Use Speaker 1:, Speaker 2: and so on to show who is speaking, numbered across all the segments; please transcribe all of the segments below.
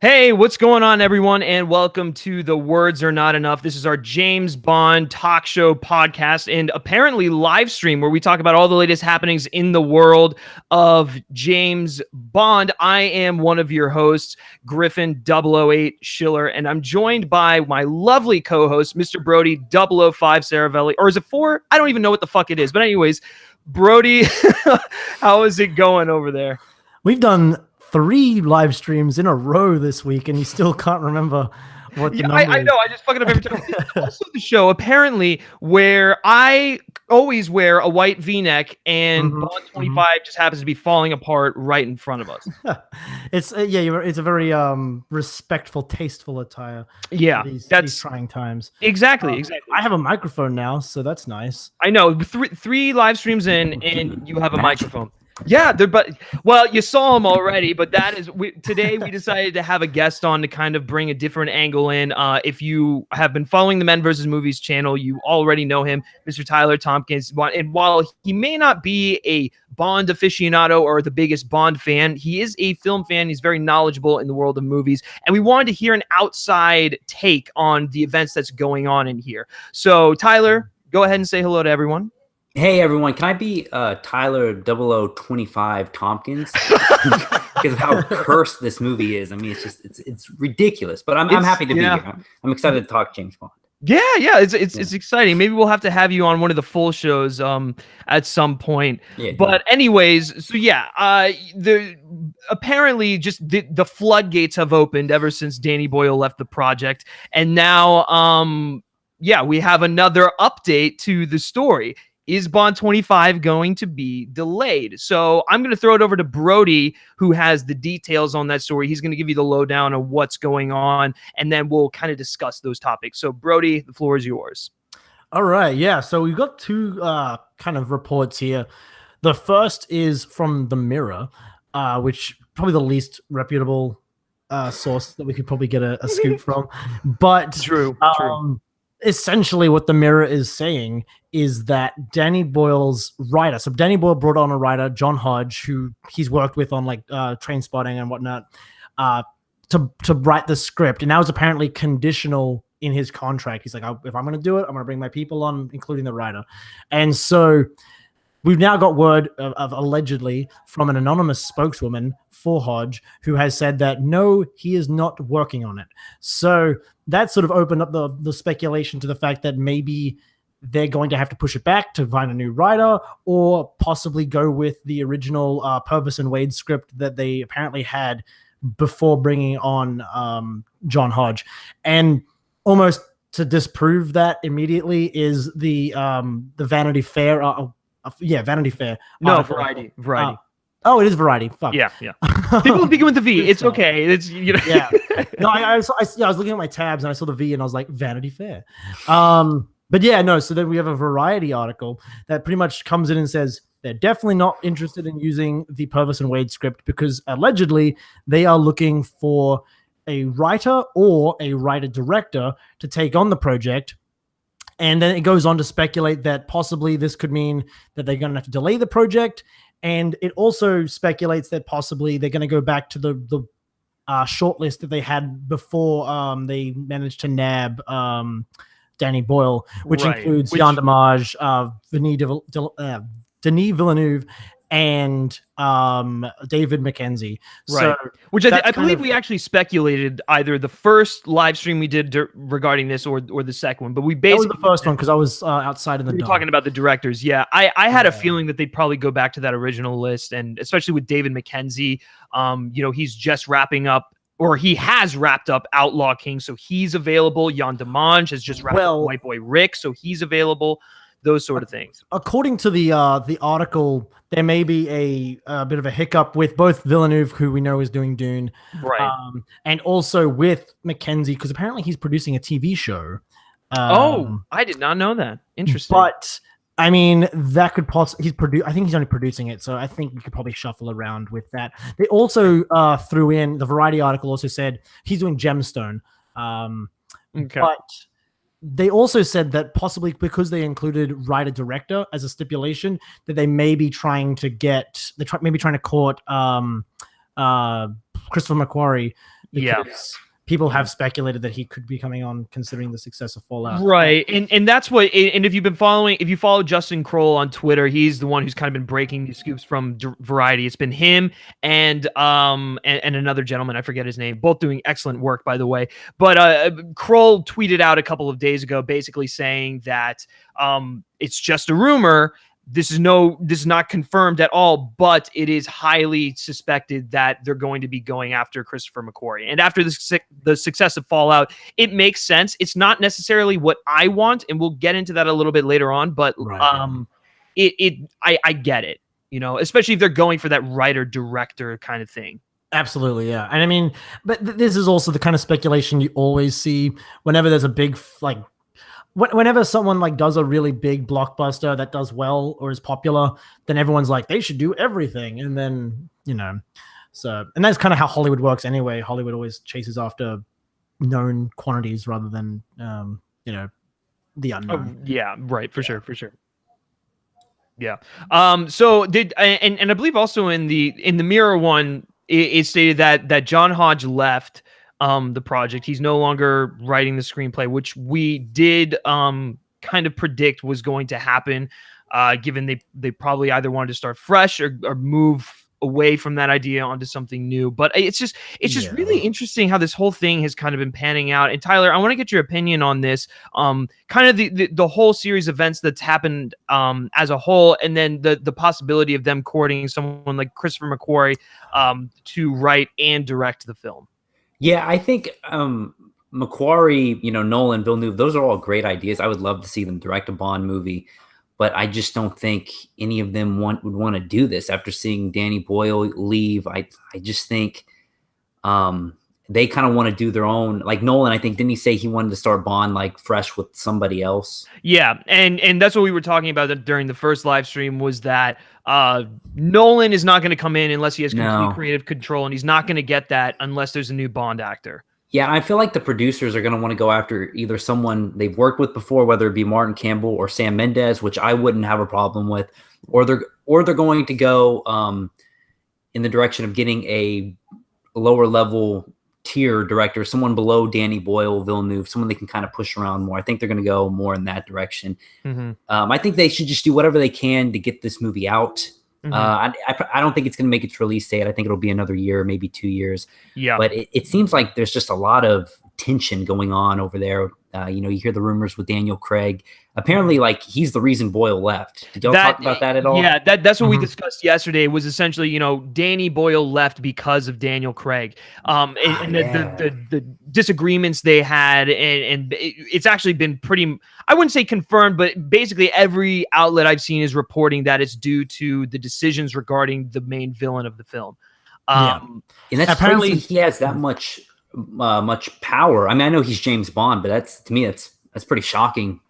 Speaker 1: Hey, what's going on, everyone, and welcome to The Words Are Not Enough. This is our James Bond talk show podcast and apparently live stream where we talk about all the latest happenings in the world of James Bond. I am one of your hosts, Griffin 008 Schiller, and I'm joined by my lovely co-host, Mr. Brody 005 Saravelli. Or is it 4? I don't even know what the fuck it is. But anyways, Brody, how is it going over there?
Speaker 2: We've done 3 live streams in a row this week, and you still can't remember what the number
Speaker 1: I know. I just fucking up every time. Also, the show apparently where I always wear a white V-neck, and Bond 25 just happens to be falling apart right in front of us.
Speaker 2: It's it's a very respectful, tasteful attire.
Speaker 1: Yeah,
Speaker 2: these trying times.
Speaker 1: Exactly.
Speaker 2: I have a microphone now, so that's nice.
Speaker 1: I know. Three live streams in, and you have a microphone. Yeah, you saw him already, but today we decided to have a guest on to kind of bring a different angle in. If you have been following the Men vs. Movies channel, you already know him, Mr. Tyler Tompkins. And while he may not be a Bond aficionado or the biggest Bond fan, he is a film fan. He's very knowledgeable in the world of movies, and we wanted to hear an outside take on the events that's going on in here. So, Tyler, go ahead and say hello to everyone.
Speaker 3: Hey everyone, can I be Tyler 0025 Tompkins? Because of how cursed this movie is. I mean, it's ridiculous. But I'm happy to be here. I'm excited to talk James Bond.
Speaker 1: Yeah, it's exciting. Maybe we'll have to have you on one of the full shows at some point. Yeah, but anyways, so apparently just the floodgates have opened ever since Danny Boyle left the project, and now we have another update to the story. Is Bond 25 going to be delayed? So I'm going to throw it over to Brody, who has the details on that story. He's going to give you the lowdown of what's going on, and then we'll kind of discuss those topics. So, Brody, the floor is yours.
Speaker 2: All right, yeah. So we've got 2 kind of reports here. The first is from The Mirror, which probably the least reputable source that we could probably get a scoop from. But
Speaker 1: true.
Speaker 2: Essentially what The Mirror is saying is that Danny Boyle's writer, so Danny Boyle brought on a writer, John Hodge, who he's worked with on like Trainspotting and whatnot, to write the script, and that was apparently conditional in his contract. He's like, if I'm going to do it, I'm going to bring my people on, including the writer. And so we've now got word of allegedly from an anonymous spokeswoman for Hodge, who has said that no, he is not working on it. So that sort of opened up the speculation to the fact that maybe they're going to have to push it back to find a new writer, or possibly go with the original Purvis and Wade script that they apparently had before bringing on John Hodge. And almost to disprove that immediately is the Vanity Fair. Vanity Fair.
Speaker 1: No, Variety.
Speaker 2: Oh, it is Variety. Fuck.
Speaker 1: Yeah. People begin with the V. It's okay. It's
Speaker 2: Yeah. No, I was looking at my tabs and I saw the V and I was like, Vanity Fair. But yeah, no. So then we have a Variety article that pretty much comes in and says they're definitely not interested in using the Purvis and Wade script because allegedly they are looking for a writer or a writer-director to take on the project. And then it goes on to speculate that possibly this could mean that they're going to have to delay the project. And it also speculates that possibly they're going to go back to the shortlist that they had before they managed to nab Danny Boyle, which includes Yann Demange, Denis Villeneuve, and David Mackenzie.
Speaker 1: Right. So which I believe we actually speculated either the first live stream we did regarding this or the second one, but we basically...
Speaker 2: That was the first one because I was outside in the dark.
Speaker 1: We were talking about the directors. Yeah. I had a feeling that they'd probably go back to that original list, and especially with David Mackenzie, he's just wrapping up, or he has wrapped up Outlaw King, so he's available. Yann Demange has just wrapped up White Boy Rick, so he's available. Those sort of things. According
Speaker 2: to the article, there may be a bit of a hiccup with both Villeneuve, who we know is doing Dune,
Speaker 1: right,
Speaker 2: and also with Mackenzie, because apparently he's producing a TV show.
Speaker 1: I did not know that. Interesting.
Speaker 2: But I mean, that could possibly I think he's only producing it, so I think you could probably shuffle around with that. They also threw in the Variety article. Also said he's doing Gemstone.
Speaker 1: Okay.
Speaker 2: But they also said that possibly because they included writer-director as a stipulation, that they may be trying to court Christopher McQuarrie because people have speculated that he could be coming on, considering the success of Fallout.
Speaker 1: Right, and that's what. And if you follow Justin Kroll on Twitter, he's the one who's kind of been breaking these scoops from Variety. It's been him and another gentleman, I forget his name, both doing excellent work, by the way. But Kroll tweeted out a couple of days ago, basically saying that it's just a rumor. This is not confirmed at all, but it is highly suspected that they're going to be going after Christopher McQuarrie. And after the success of Fallout, it makes sense. It's not necessarily what I want, and we'll get into that a little bit later on, but I get it, especially if they're going for that writer-director kind of thing.
Speaker 2: Absolutely, yeah. And I mean, but this is also the kind of speculation you always see whenever there's a big, whenever someone does a really big blockbuster that does well or is popular, then everyone's like, they should do everything. And then, so, and that's kind of how Hollywood works anyway. Hollywood always chases after known quantities rather than, the unknown.
Speaker 1: Oh, yeah, right. For sure. Yeah. So and I believe also in the Mirror one, it stated that John Hodge left the project. He's no longer writing the screenplay, which we did kind of predict was going to happen, given they probably either wanted to start fresh or move away from that idea onto something new. But it's just really interesting how this whole thing has kind of been panning out. And Tyler, I want to get your opinion on this, kind of the whole series of events that's happened as a whole, and then the possibility of them courting someone like Christopher McQuarrie to write and direct the film.
Speaker 3: Yeah, I think McQuarrie, Nolan, Villeneuve, those are all great ideas. I would love to see them direct a Bond movie, but I just don't think any of them would want to do this after seeing Danny Boyle leave. I just think they kind of want to do their own. Like Nolan, I think, didn't he say he wanted to start Bond fresh with somebody else?
Speaker 1: Yeah, and that's what we were talking about during the first live stream, was that Nolan is not going to come in unless he has complete creative control, and he's not going to get that unless there's a new Bond actor.
Speaker 3: Yeah, I feel like the producers are going to want to go after either someone they've worked with before, whether it be Martin Campbell or Sam Mendes, which I wouldn't have a problem with, or they're going to go in the direction of getting a lower level tier director, someone below Danny Boyle, Villeneuve, someone they can kind of push around more. I think they're going to go more in that direction. Mm-hmm. I think they should just do whatever they can to get this movie out. Mm-hmm. I don't think it's going to make its release date. I think it'll be another year, maybe 2 years. Yeah. But it seems like there's just a lot of tension going on over there. You hear the rumors with Daniel Craig. Apparently, he's the reason Boyle left. Did y'all talk about that at all?
Speaker 1: Yeah, that's what we discussed yesterday. Was essentially, Danny Boyle left because of Daniel Craig. The disagreements they had, and it's actually been pretty, I wouldn't say confirmed, but basically every outlet I've seen is reporting that it's due to the decisions regarding the main villain of the film.
Speaker 3: And that's apparently crazy he has that much power. I mean, I know he's James Bond, but to me that's pretty shocking.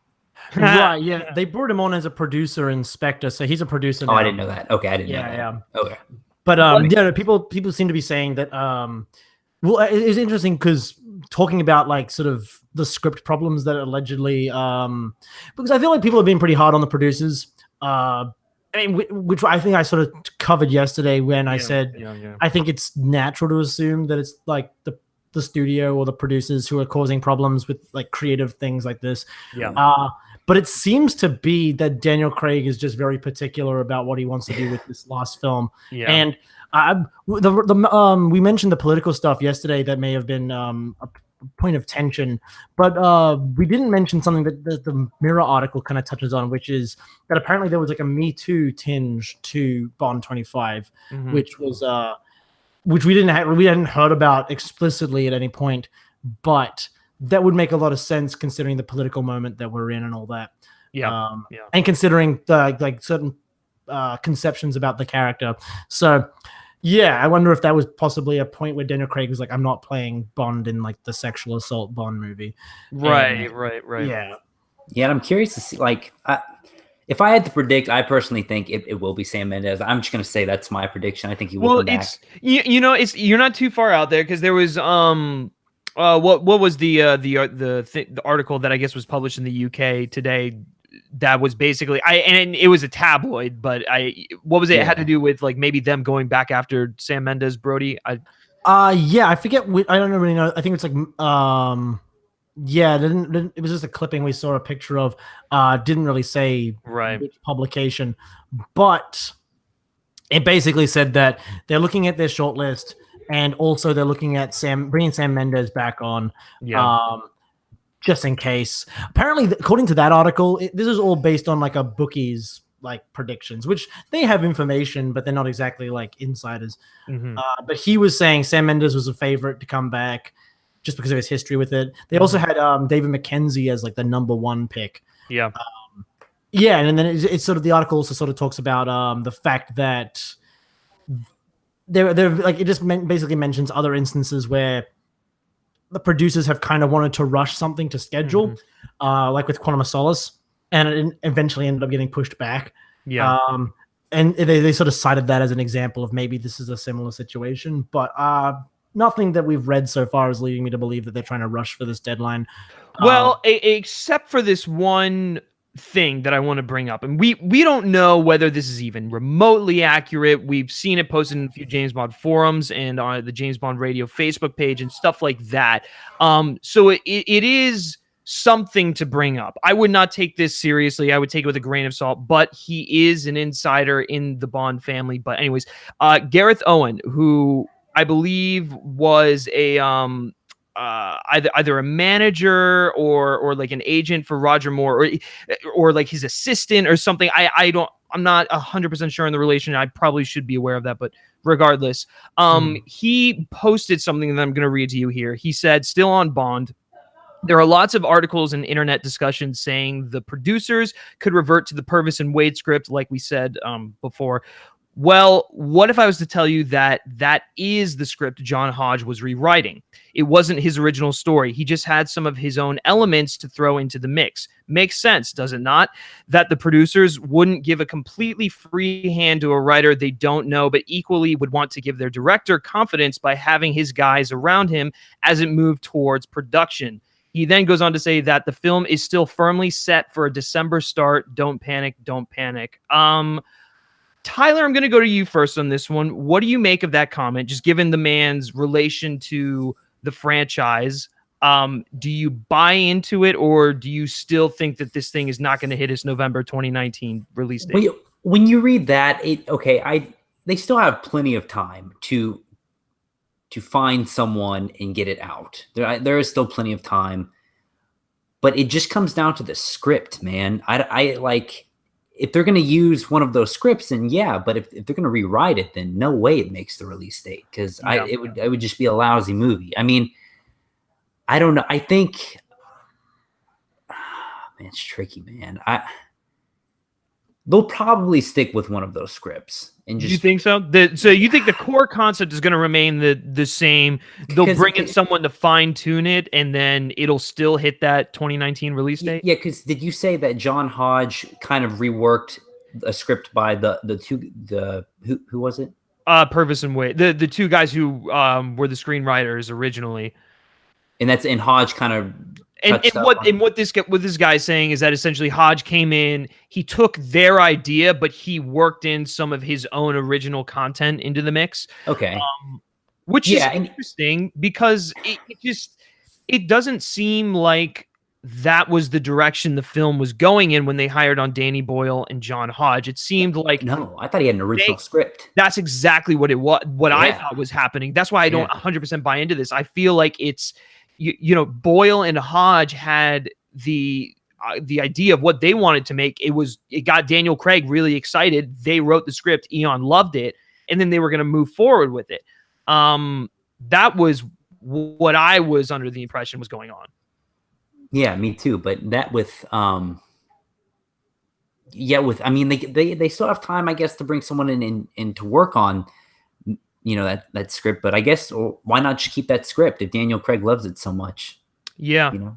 Speaker 2: Right, yeah. They brought him on as a producer and Spectre, so he's a producer now.
Speaker 3: Oh, I didn't know that. Okay, I didn't know that.
Speaker 2: Yeah.
Speaker 3: Okay.
Speaker 2: But people seem to be saying that well, it's interesting because talking about sort of the script problems that allegedly because I feel like people have been pretty hard on the producers. Which I think I sort of covered yesterday when I said I think it's natural to assume that it's the studio or the producers who are causing problems with creative things like this. Yeah. But it seems to be that Daniel Craig is just very particular about what he wants to do with this last film. Yeah. And we mentioned the political stuff yesterday that may have been a point of tension, but we didn't mention something that the Mirror article kind of touches on, which is that apparently there was a Me Too tinge to Bond 25, which was which we hadn't heard about explicitly at any point, but that would make a lot of sense considering the political moment that we're in and all that. Yeah. And considering the certain conceptions about the character. So yeah, I wonder if that was possibly a point where Daniel Craig was like, I'm not playing Bond in the sexual assault Bond movie.
Speaker 1: Right.
Speaker 2: Yeah.
Speaker 3: Yeah, and I'm curious to see, if I had to predict, I personally think it will be Sam Mendes. I'm just going to say that's my prediction. I think he will come back.
Speaker 1: You're not too far out there because there was what was the article that I guess was published in the UK today that was basically and it was a tabloid, but what was it? Yeah. It had to do with maybe them going back after Sam Mendes, Brody.
Speaker 2: Yeah, I forget. I don't really know. I think it's like yeah, it was just a clipping we saw a picture of. Didn't really say
Speaker 1: Right.
Speaker 2: which publication, but it basically said that they're looking at their shortlist, and also they're looking at bringing Sam Mendes back on, just in case. Apparently, according to that article, this is all based on like a bookie's like predictions, which they have information, but they're not exactly like insiders. But he was saying Sam Mendes was a favorite to come back just because of his history with it. They also had David Mackenzie as like the #1 pick.
Speaker 1: Yeah.
Speaker 2: Yeah, and then it's sort of the article also sort of talks about the fact that they're like it just basically mentions other instances where the producers have kind of wanted to rush something to schedule, like with Quantum of Solace, and it eventually ended up getting pushed back.
Speaker 1: Yeah.
Speaker 2: And they sort of cited that as an example of maybe this is a similar situation, but nothing that we've read so far is leading me to believe that they're trying to rush for this deadline.
Speaker 1: Well, except for this one thing that I want to bring up, and we don't know whether this is even remotely accurate. We've seen it posted in a few James Bond forums and on the James Bond Radio Facebook page and stuff like that. So it is something to bring up. I would not take this seriously. I would take it with a grain of salt, but he is an insider in the Bond family. But anyways, Gareth Owen, who I believe was a either a manager or like an agent for Roger Moore or like his assistant or something. I'm not 100% sure in the relation. I probably should be aware of that, but regardless, he posted something that I'm going to read to you here. He said, still on Bond, there are lots of articles and internet discussions saying the producers could revert to the Purvis and Wade script, like we said before. Well, what if I was to tell you that that is the script John Hodge was rewriting? It wasn't his original story. He just had some of his own elements to throw into the mix. Makes sense, does it not? That the producers wouldn't give a completely free hand to a writer they don't know, but equally would want to give their director confidence by having his guys around him as it moved towards production. He then goes on to say that the film is still firmly set for a December start. Don't panic, don't panic. Tyler, I'm going to go to you first on this one. What do you make of that comment, just given the man's relation to the franchise? Do you buy into it, or do you still think that this thing is not going to hit its November 2019 release date?
Speaker 3: When you read that, they still have plenty of time to find someone and get it out. There is still plenty of time, but it just comes down to the script, man. I like, if they're going to use one of those scripts, then yeah, but if they're going to rewrite it, then no way it makes the release date, because it would just be a lousy movie. I mean, I don't know. I think, man, it's tricky, man. They'll probably stick with one of those scripts. And just,
Speaker 1: you think so? So you think the core concept is going to remain the same? They'll bring in someone to fine tune it, and then it'll still hit that 2019 release date?
Speaker 3: Yeah, because did you say that John Hodge kind of reworked a script by who was it?
Speaker 1: Purvis and Wade, the two guys who were the screenwriters originally,
Speaker 3: and Hodge kind of.
Speaker 1: And what this guy is saying is that essentially Hodge came in, he took their idea, but he worked in some of his own original content into the mix.
Speaker 3: Okay.
Speaker 1: Which is interesting, because it doesn't seem like that was the direction the film was going in when they hired on Danny Boyle and John Hodge. It seemed like,
Speaker 3: no, I thought he had an original script.
Speaker 1: That's exactly what it was. I thought was happening. That's why I don't 100% buy into this. I feel like it's, you know, Boyle and Hodge had the idea of what they wanted to make. It got Daniel Craig really excited. They wrote the script. Eon loved it, and then they were going to move forward with it. That was what I was under the impression was going on.
Speaker 3: Yeah, me too. But that I mean, they still have time, I guess, to bring someone in to work on, you know, that script. But I guess, why not just keep that script if Daniel Craig loves it so much? Yeah, you know,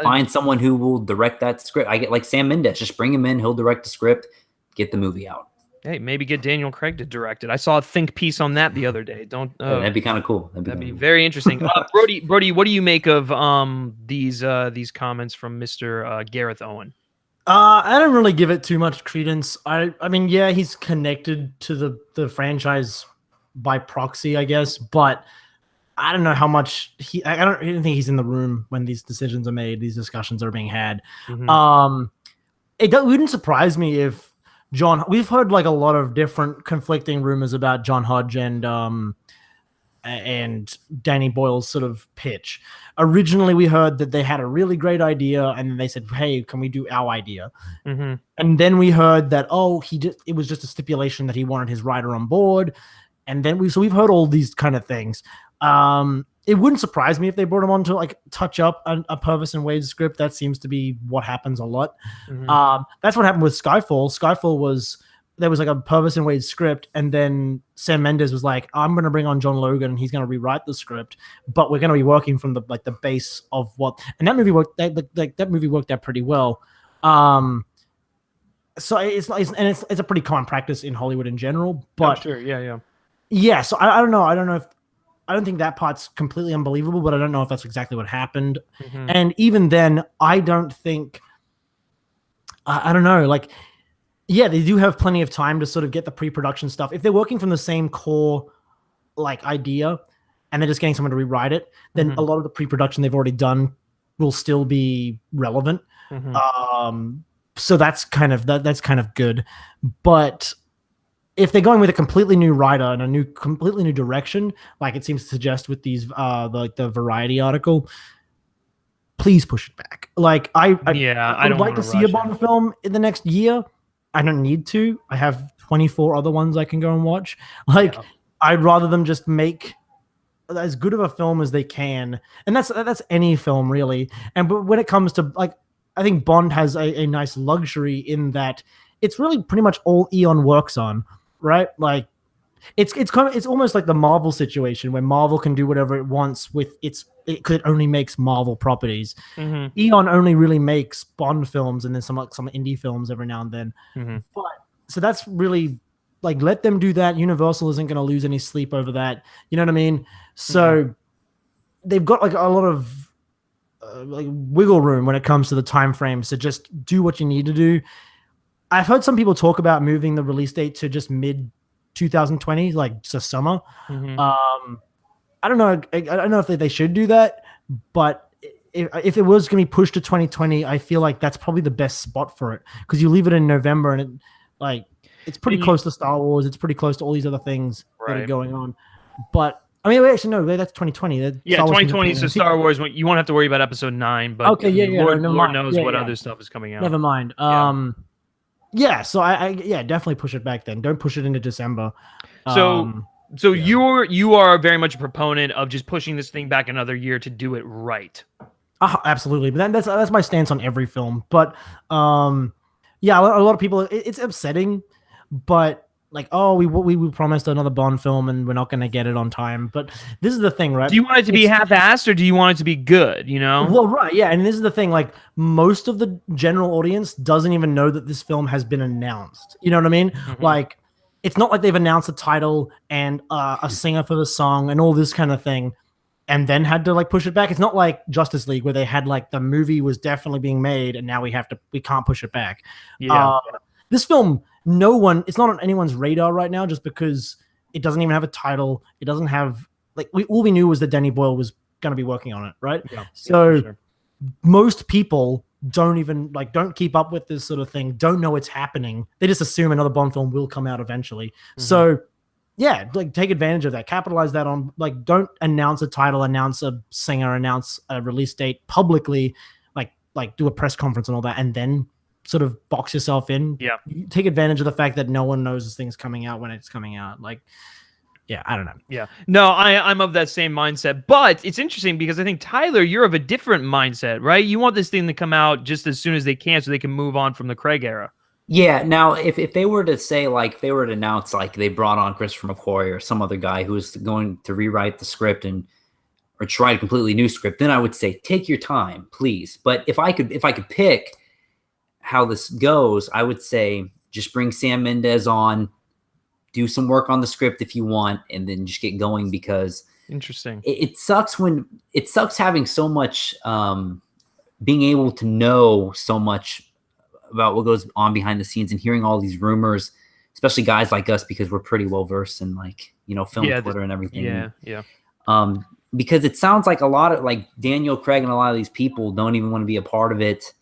Speaker 3: find someone who will direct that script. I get like Sam Mendes, just bring him in, he'll direct the script, get the movie out. Hey,
Speaker 1: maybe get Daniel Craig to direct it. I saw a think piece on that the other day.
Speaker 3: That'd be kind of cool.
Speaker 1: That'd be very interesting. Brody, what do you make of these comments from Mr. Gareth Owen?
Speaker 2: I don't really give it too much credence. I mean, yeah, he's connected to the franchise by proxy, I guess. But I don't know how much I don't think he's in the room when these decisions are made, these discussions are being had. It wouldn't surprise me if we've heard like a lot of different conflicting rumors about John Hodge and Danny Boyle's sort of pitch. Originally, we heard that they had a really great idea, and then they said, "Hey, can we do our idea?" And then we heard that it was just a stipulation that he wanted his writer on board, and then we've heard all these kind of things. It wouldn't surprise me if they brought him on to like touch up a Purvis and Wade's script. That seems to be what happens a lot. That's what happened with Skyfall. There was like a Purvis and Wade script, and then Sam Mendes was like, "I'm going to bring on John Logan, and he's going to rewrite the script, but we're going to be working from the base of what." And that movie worked. That movie worked out pretty well. So it's a pretty common practice in Hollywood in general. But
Speaker 1: sure,
Speaker 2: yeah. So I don't know. I don't think that part's completely unbelievable, but I don't know if that's exactly what happened. And even then, I don't think. I don't know. Like. Yeah, they do have plenty of time to sort of get the pre-production stuff. If they're working from the same core like idea and they're just getting someone to rewrite it, then a lot of the pre-production they've already done will still be relevant. So that's kind of good. But if they're going with a completely new writer and a completely new direction, like it seems to suggest with these the Variety article, please push it back. Like I would like to see a Bond film in the next year. I don't need to. I have 24 other ones I can go and watch. I'd rather them just make as good of a film as they can, and that's any film really. But when it comes to like, I think Bond has a nice luxury in that it's really pretty much all Eon works on, right? Like, it's almost like the Marvel situation where Marvel can do whatever it wants with because it only makes Marvel properties. Eon only really makes Bond films and then some indie films every now and then. But so that's really like, let them do that. Universal isn't going to lose any sleep over that. You know what I mean? So they've got like a lot of like wiggle room when it comes to the time frames to just do what you need to do. I've heard some people talk about moving the release date to just mid 2020, like just summer. I don't know. I don't know if they should do that, but if it was going to be pushed to 2020, I feel like that's probably the best spot for it, because you leave it in November and it's pretty close to Star Wars. It's pretty close to all these other things that are going on. But I mean, actually, no, that's 2020.
Speaker 1: 2020. So Star Wars, you won't have to worry about Episode 9. But
Speaker 2: okay,
Speaker 1: Lord knows what other stuff is coming out.
Speaker 2: Never mind. Yeah, so I definitely push it back then. Don't push it into December.
Speaker 1: So you are very much a proponent of just pushing this thing back another year to do it right.
Speaker 2: Absolutely. But that's my stance on every film. But a lot of people, it's upsetting, but like, we promised another Bond film and we're not going to get it on time. But this is the thing, right?
Speaker 1: Do you want it to be half-assed or do you want it to be good, you know?
Speaker 2: Well, right, yeah. And this is the thing, like, most of the general audience doesn't even know that this film has been announced. You know what I mean? Like, it's not like they've announced a title and a singer for the song and all this kind of thing and then had to like push it back. It's not like Justice League where they had like the movie was definitely being made and now we can't push it back. This film, it's not on anyone's radar right now just because it doesn't even have a title. It doesn't have all we knew was that Danny Boyle was going to be working on it, right? Most people don't keep up with this sort of thing, don't know it's happening. They just assume another Bond film will come out eventually. So take advantage of that, capitalize that on, don't announce a title, announce a singer, announce a release date publicly, like do a press conference and all that, and then sort of box yourself in. Take advantage of the fact that no one knows this thing's coming out when it's coming out. I don't know.
Speaker 1: No, I'm of that same mindset, but it's interesting because I think, Tyler, you're of a different mindset, right? You want this thing to come out just as soon as they can so they can move on from the Craig era.
Speaker 3: Yeah. Now, if they were to say, if they were to announce, they brought on Christopher McQuarrie or some other guy who was going to rewrite the script or try a completely new script, then I would say, take your time, please. But if I could pick how this goes, I would say just bring Sam Mendes on, do some work on the script if you want, and then just get going, because
Speaker 1: interesting.
Speaker 3: It sucks having so much, being able to know so much about what goes on behind the scenes and hearing all these rumors, especially guys like us, because we're pretty well versed in film Twitter and everything.
Speaker 1: Yeah.
Speaker 3: Because it sounds like a lot of like Daniel Craig and a lot of these people don't even want to be a part of it,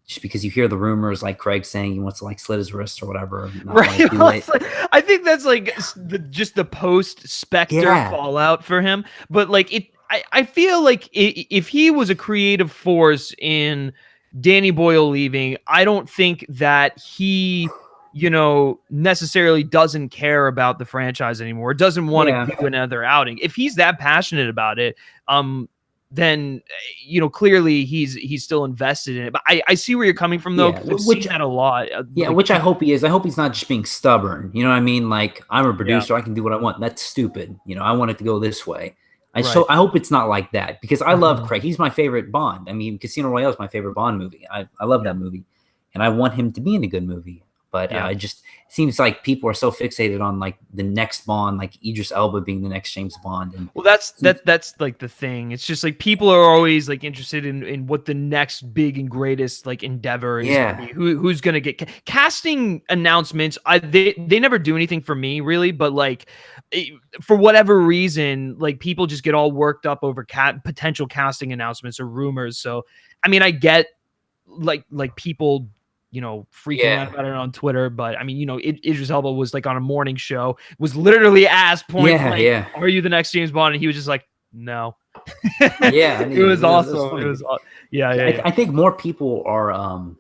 Speaker 3: just because you hear the rumors, like Craig saying he wants to like slit his wrist or whatever.
Speaker 1: Right. I think that's like just the post Spectre fallout for him. But like I feel like if he was a creative force in Danny Boyle leaving, I don't think that he necessarily doesn't care about the franchise anymore, doesn't want to do another outing. If he's that passionate about it, then clearly he's still invested in it. But I see where you're coming from though, because I've seen that a lot.
Speaker 3: Which I hope he is. I hope he's not just being stubborn. You know what I mean? Like, I'm a producer, I can do what I want. That's stupid. I want it to go this way. I hope it's not like that, because I love Craig. He's my favorite Bond. I mean, Casino Royale is my favorite Bond movie. I love that movie, and I want him to be in a good movie. But it just seems like people are so fixated on like the next Bond, like Idris Elba being the next James Bond. And
Speaker 1: that's like the thing. It's just like people are always like interested in what the next big and greatest like endeavor is. Gonna be. Who's gonna get casting announcements. They never do anything for me really, but like for whatever reason, like people just get all worked up over potential casting announcements or rumors. So I mean, I get like people freaking out about it on Twitter, but I mean, Idris Elba was like on a morning show, was literally asked point blank, are you the next James Bond? And he was just like, no. It was awesome. It was
Speaker 3: I think more people are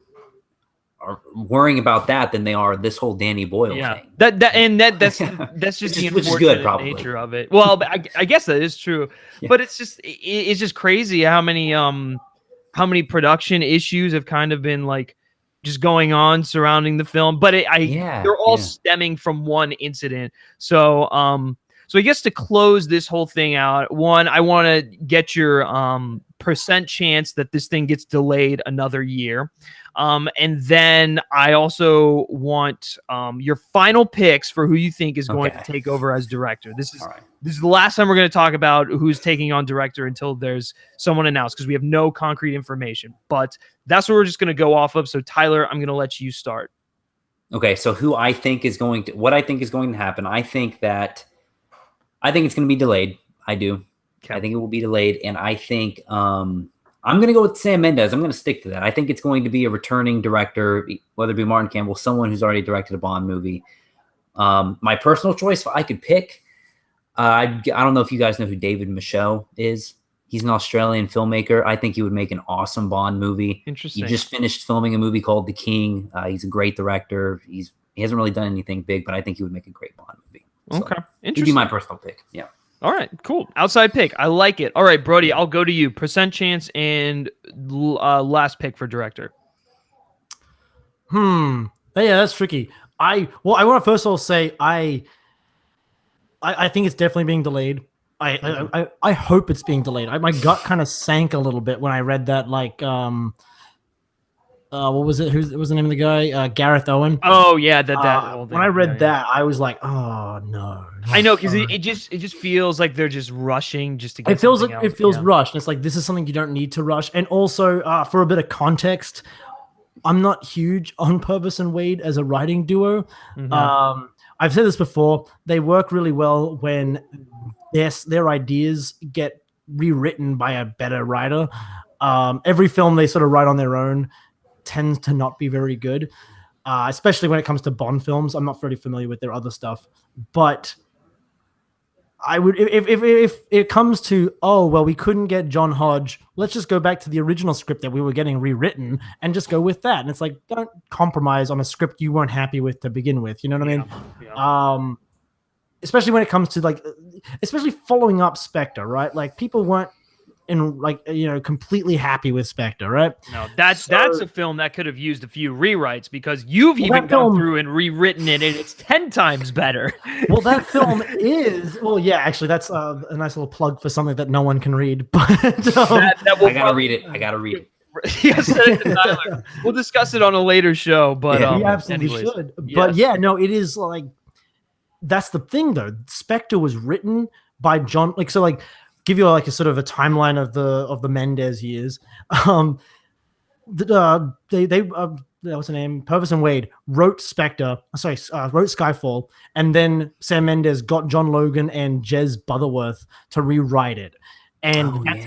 Speaker 3: worrying about that than they are this whole Danny Boyle thing.
Speaker 1: That's just the unfortunate nature of it. Well, I guess that is true, but it's just crazy how many production issues have kind of been like just going on surrounding the film, but they're all stemming from one incident. So I guess to close this whole thing out, one, I want to get your percent chance that this thing gets delayed another year. And then I also want your final picks for who you think is going to take over as director. This is the last time we're going to talk about who's taking on director until there's someone announced, because we have no concrete information. But that's what we're just going to go off of. So Tyler, I'm going to let you start.
Speaker 3: Okay, so what I think is going to happen. I think it's going to be delayed. I do. Okay. I think it will be delayed, and I think I'm going to go with Sam Mendes. I'm going to stick to that. I think it's going to be a returning director, whether it be Martin Campbell, someone who's already directed a Bond movie. My personal choice, if I could pick, I don't know if you guys know who David Michôd is. He's an Australian filmmaker. I think he would make an awesome Bond movie.
Speaker 1: Interesting.
Speaker 3: He just finished filming a movie called The King. He's a great director. He hasn't really done anything big, but I think he would make a great Bond movie. So
Speaker 1: okay, interesting.
Speaker 3: He'd be my personal pick. Yeah.
Speaker 1: All right, cool. Outside pick. I like it. All right, Brody, I'll go to you. Percent chance and last pick for director.
Speaker 2: Yeah, that's tricky. I want to first of all say I think it's definitely being delayed. I hope it's being delayed. My gut kind of sank a little bit when I read that. Like, what was it? What was the name of the guy? Gareth Owen.
Speaker 1: Oh yeah, that
Speaker 2: when I read that, I was like, oh no.
Speaker 1: I know, because it just feels like they're just rushing just to get.
Speaker 2: It feels rushed. It's like this is something you don't need to rush. And also, for a bit of context, I'm not huge on Purvis and Wade as a writing duo. Mm-hmm. I've said this before. They work really well when their ideas get rewritten by a better writer. Every film they sort of write on their own tends to not be very good, especially when it comes to Bond films. I'm not very familiar with their other stuff, but I would, if it comes to, we couldn't get John Hodge, let's just go back to the original script that we were getting rewritten and just go with that. And it's like, don't compromise on a script you weren't happy with to begin with. You know what I mean? Yeah. Especially when it comes to especially following up Spectre, right? Like people weren't completely happy with Spectre, right?
Speaker 1: No, that's a film that could have used a few rewrites, because you've even gone through and rewritten it, and it's 10 times better.
Speaker 2: Well, that film is actually that's a nice little plug for something that no one can read. But
Speaker 3: I gotta read it.
Speaker 1: Yes, Tyler. We'll discuss it on a later show, but
Speaker 2: we absolutely should. But it is like, that's the thing though. Spectre was written by John. Give you a sort of a Timeline of the Mendes years. what's her name? Purvis and Wade wrote Spectre. Sorry, wrote Skyfall, and then Sam Mendes got John Logan and Jez Butterworth to rewrite it, and that's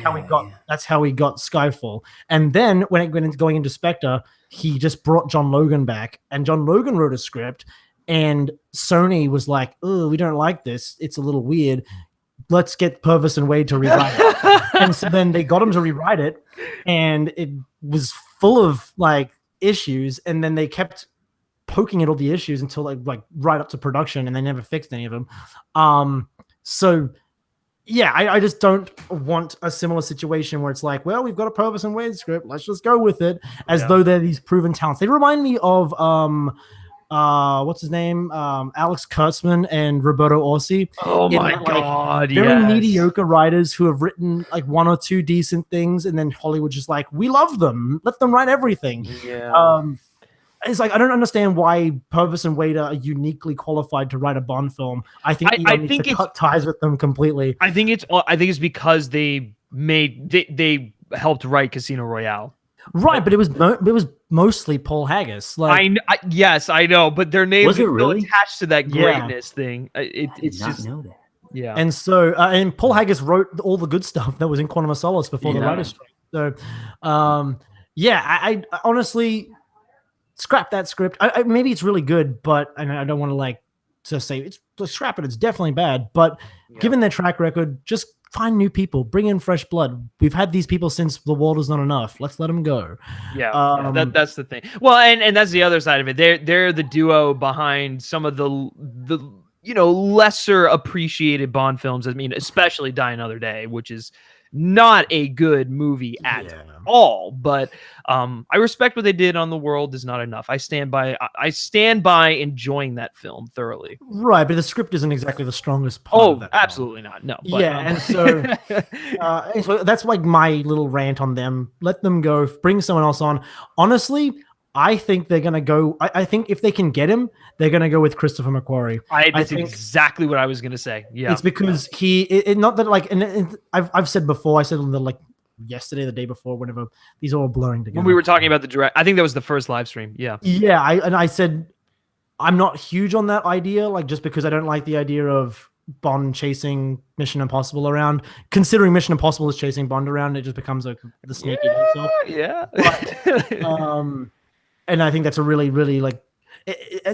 Speaker 2: how he got Skyfall. And then when it went into going into Spectre, he just brought John Logan back, and John Logan wrote a script, and Sony was like, "Oh, we don't like this. It's a little weird. Let's get Purvis and Wade to rewrite it." And so then they got him to rewrite it, and it was full of like issues, and then they kept poking at all the issues until like right up to production, and they never fixed any of them. So yeah, I just don't want a similar situation where it's like, well, we've got a Purvis and Wade script, let's just go with it, as though they're these proven talents. They remind me of what's his name? Alex Kurtzman and Roberto Orsi.
Speaker 1: Oh my God.
Speaker 2: Very mediocre writers who have written like one or two decent things, and then Hollywood just like, we love them. Let them write everything.
Speaker 1: Yeah.
Speaker 2: It's like, I don't understand why Purvis and Wade are uniquely qualified to write a Bond film. I think I need to cut ties with them completely.
Speaker 1: I think it's because they helped write Casino Royale.
Speaker 2: Right, but it was mostly Paul Haggis. Like,
Speaker 1: yes, I know, but their names are
Speaker 3: really
Speaker 1: attached to that greatness thing.
Speaker 3: I did not
Speaker 1: just
Speaker 3: know that.
Speaker 1: Yeah,
Speaker 2: and so and Paul Haggis wrote all the good stuff that was in Quantum of Solace before the writer's strike. So, I honestly scrap that script. Maybe it's really good, but I don't want to say it's scrap it. It's definitely bad, but given their track record, just find new people, bring in fresh blood. We've had these people since The World Was Not Enough. Let's let them go.
Speaker 1: That's the thing. Well, and that's the other side of it. They're the duo behind some of the lesser appreciated Bond films. I mean, especially Die Another Day, which is not a good movie at all. But I respect what they did on The World Is Not Enough. I stand by enjoying that film thoroughly.
Speaker 2: Right, but the script isn't exactly the strongest part of that film.
Speaker 1: Absolutely not. No. But,
Speaker 2: and so that's like my little rant on them. Let them go. Bring someone else on. Honestly, I think they're going to go. I think if they can get him, they're going to go with Christopher McQuarrie.
Speaker 1: That's exactly what I was going to say. Yeah.
Speaker 2: It's because not that like, and I've said before, I said on the like yesterday, the day before, whenever, these are all blurring together.
Speaker 1: When we were talking about the direct, I think that was the first live stream. Yeah.
Speaker 2: Yeah. I said, I'm not huge on that idea, like just because I don't like the idea of Bond chasing Mission Impossible around. Considering Mission Impossible is chasing Bond around, it just becomes like the snake eating itself.
Speaker 1: Yeah.
Speaker 2: But, and I think that's a really, really like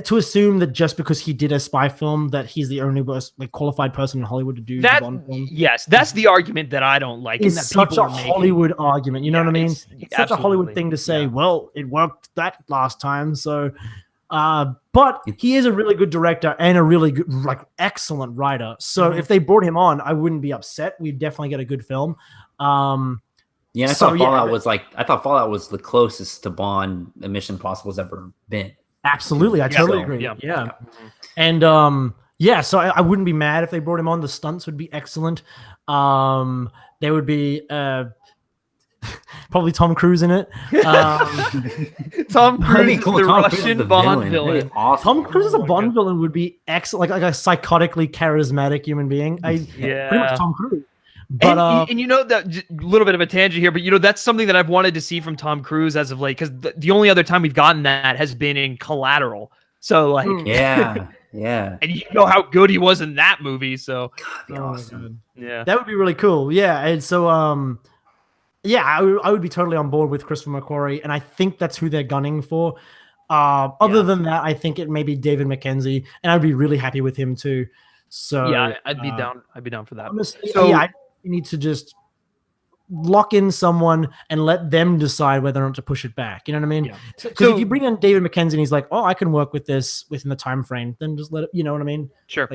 Speaker 2: to assume that just because he did a spy film that he's the only qualified person in Hollywood to do that. Bond film.
Speaker 1: Yes, that's the argument that I don't like.
Speaker 2: It's such a Hollywood argument. You know what I mean? It's such a Hollywood thing to say. Well, it worked that last time, so. But he is a really good director and a really good, like, excellent writer. So if they brought him on, I wouldn't be upset. We'd definitely get a good film.
Speaker 3: I thought Fallout was the closest to Bond that Mission Impossible has ever been.
Speaker 2: Absolutely, I totally agree. Yeah. And so I wouldn't be mad if they brought him on. The stunts would be excellent. There would be probably Tom Cruise in it.
Speaker 1: Tom Cruise is the Russian Bond villain.
Speaker 3: Awesome.
Speaker 2: Tom Cruise as a Bond villain would be excellent, like a psychotically charismatic human being. Pretty much Tom Cruise. But
Speaker 1: and that a little bit of a tangent here, but that's something that I've wanted to see from Tom Cruise as of late, because the only other time we've gotten that has been in Collateral. So like,
Speaker 3: yeah,
Speaker 1: and you know how good he was in that movie. So
Speaker 3: awesome.
Speaker 1: Yeah,
Speaker 2: that would be really cool. Yeah, and so I would be totally on board with Christopher McQuarrie, and I think that's who they're gunning for. Other than that, I think it may be David Mackenzie, and I'd be really happy with him too. So
Speaker 1: yeah, I'd be down. I'd be down for that.
Speaker 2: Honestly, I need to just lock in someone and let them decide whether or not to push it back. You know what I mean? Because if you bring in David Mackenzie and he's like, "Oh, I can work with this within the time frame," then just let it. You know what I mean?
Speaker 1: Sure.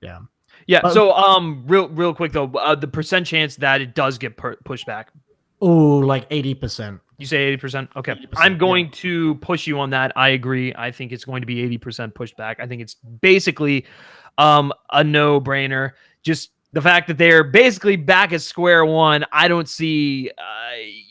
Speaker 2: Yeah.
Speaker 1: Yeah. So real quick though, the percent chance that it does get pushed back.
Speaker 2: Oh, like 80%.
Speaker 1: You say 80%? Okay. 80%, I'm going to push you on that. I agree. I think it's going to be 80% pushed back. I think it's basically a no-brainer. Just the fact that they're basically back at square one, I don't see,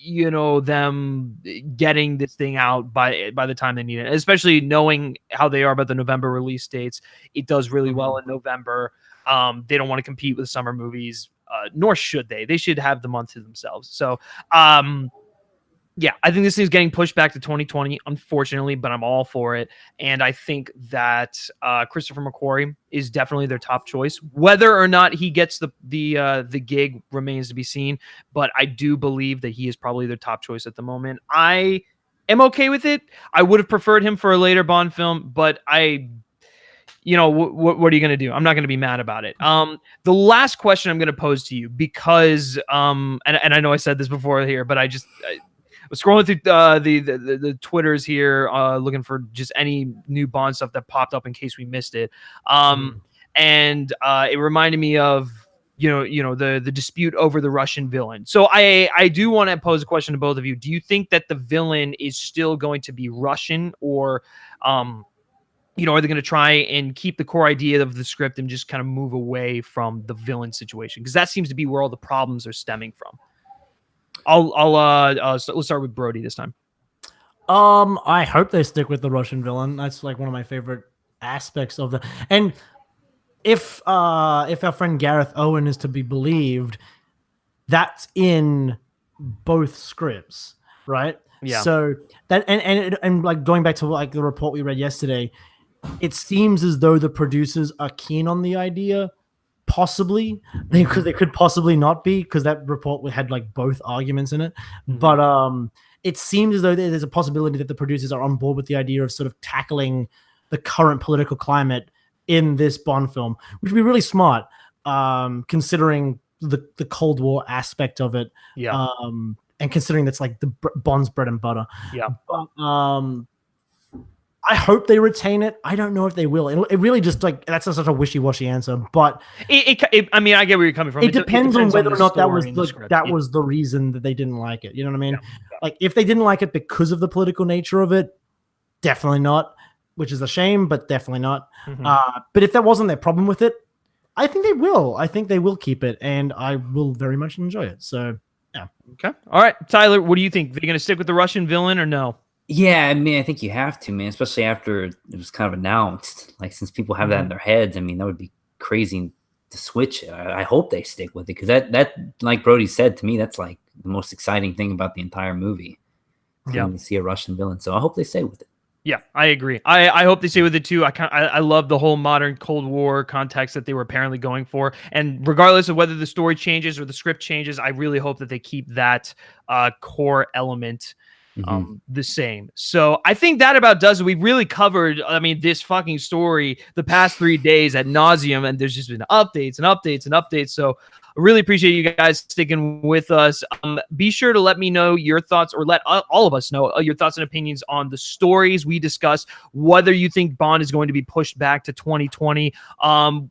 Speaker 1: them getting this thing out by the time they need it, especially knowing how they are about the November release dates. It does really well in November. They don't want to compete with summer movies, nor should they. They should have the month to themselves. So, Yeah, I think this thing's getting pushed back to 2020, unfortunately, but I'm all for it. And I think that Christopher McQuarrie is definitely their top choice. Whether or not he gets the gig remains to be seen, but I do believe that he is probably their top choice at the moment. I am okay with it. I would have preferred him for a later Bond film, but what are you going to do? I'm not going to be mad about it. The last question I'm going to pose to you, because and I know I said this before here, but I was scrolling through the Twitters here, looking for just any new Bond stuff that popped up in case we missed it. And it reminded me of the dispute over the Russian villain. So I do want to pose a question to both of you. Do you think that the villain is still going to be Russian, or are they going to try and keep the core idea of the script and just kind of move away from the villain situation? Because that seems to be where all the problems are stemming from. Let's start with Brody this time.
Speaker 2: I hope they stick with the Russian villain. That's like one of my favorite aspects of and if our friend Gareth Owen is to be believed, that's in both scripts, right?
Speaker 1: Yeah.
Speaker 2: So that and like going back to like the report we read yesterday, it seems as though the producers are keen on the idea. Possibly, because they could possibly not be, because that report had like both arguments in it. But it seems as though there's a possibility that the producers are on board with the idea of sort of tackling the current political climate in this Bond film, which would be really smart, considering the Cold War aspect of it.
Speaker 1: Yeah.
Speaker 2: And considering that's like the Bond's bread and butter.
Speaker 1: Yeah.
Speaker 2: But, I hope they retain it. I don't know if they will. It really just like that's such a wishy-washy answer. But
Speaker 1: I mean, I get where you're coming from.
Speaker 2: It depends on whether or not that was
Speaker 1: script.
Speaker 2: Was the reason that they didn't like it. You know what I mean?
Speaker 1: Yeah.
Speaker 2: Like if they didn't like it because of the political nature of it, definitely not. Which is a shame, but definitely not. But if that wasn't their problem with it, I think they will. I think they will keep it, and I will very much enjoy it. So yeah.
Speaker 1: Okay. All right, Tyler. What do you think? They're going to stick with the Russian villain or no?
Speaker 3: Yeah, I mean, I think you have to, man, especially after it was kind of announced. Like, since people have that in their heads, I mean, that would be crazy to switch it. I hope they stick with it, because that, like Brody said to me, that's like the most exciting thing about the entire movie. To see a Russian villain. So I hope they stay with it.
Speaker 1: Yeah, I agree. I hope they stay with it too. I love the whole modern Cold War context that they were apparently going for. And regardless of whether the story changes or the script changes, I really hope that they keep that core element the same. So I think that about does it. We've really covered, I mean, this fucking story the past 3 days ad nauseum, and there's just been updates and updates and updates. So I really appreciate you guys sticking with us. Be sure to let me know your thoughts, or let all of us know your thoughts and opinions on the stories we discussed, whether you think Bond is going to be pushed back to 2020,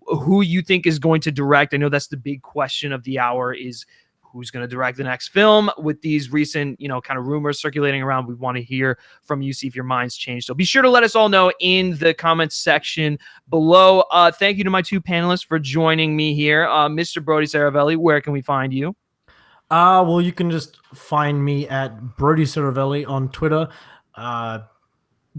Speaker 1: who you think is going to direct. I know that's the big question of the hour, is who's going to direct the next film. With these recent, kind of rumors circulating around, we want to hear from you, see if your mind's changed. So be sure to let us all know in the comments section below. Thank you to my two panelists for joining me here. Mr. Brody Saravelli, where can we find you?
Speaker 2: Well, you can just find me at Brody Saravelli on Twitter.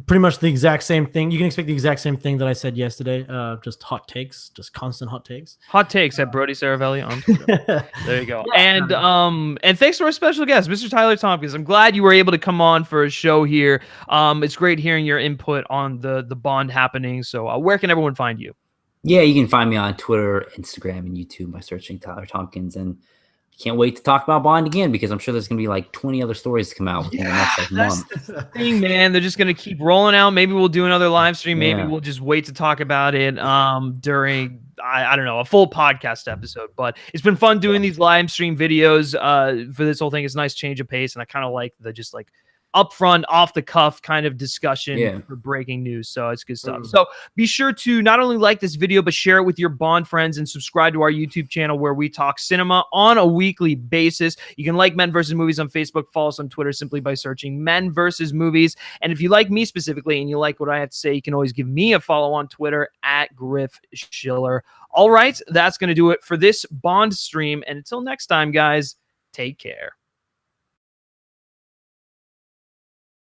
Speaker 2: Pretty much the exact same thing. You can expect the exact same thing that I said yesterday. Just hot takes, just constant hot takes.
Speaker 1: Hot takes at Brody Saravelli on Twitter. There you go. Yeah. And thanks to our special guest, Mr. Tyler Tompkins. I'm glad you were able to come on for a show here. It's great hearing your input on the Bond happening. So where can everyone find you?
Speaker 3: Yeah, you can find me on Twitter, Instagram, and YouTube by searching Tyler Tompkins. And can't wait to talk about Bond again, because I'm sure there's going to be like 20 other stories to come out within the next month.
Speaker 1: That's the thing, man. They're just going to keep rolling out. Maybe we'll do another live stream. Maybe we'll just wait to talk about it during, I don't know, a full podcast episode. But it's been fun doing these live stream videos for this whole thing. It's a nice change of pace, and I kind of like the just like upfront, off the cuff kind of discussion for breaking news. So it's good stuff. So be sure to not only like this video, but share it with your Bond friends, and subscribe to our YouTube channel where we talk cinema on a weekly basis. You can like Men vs. Movies on Facebook, follow us on Twitter simply by searching Men vs. Movies. And if you like me specifically and you like what I have to say, you can always give me a follow on Twitter at Griff Schiller. All right, that's going to do it for this Bond stream. And until next time, guys, take care.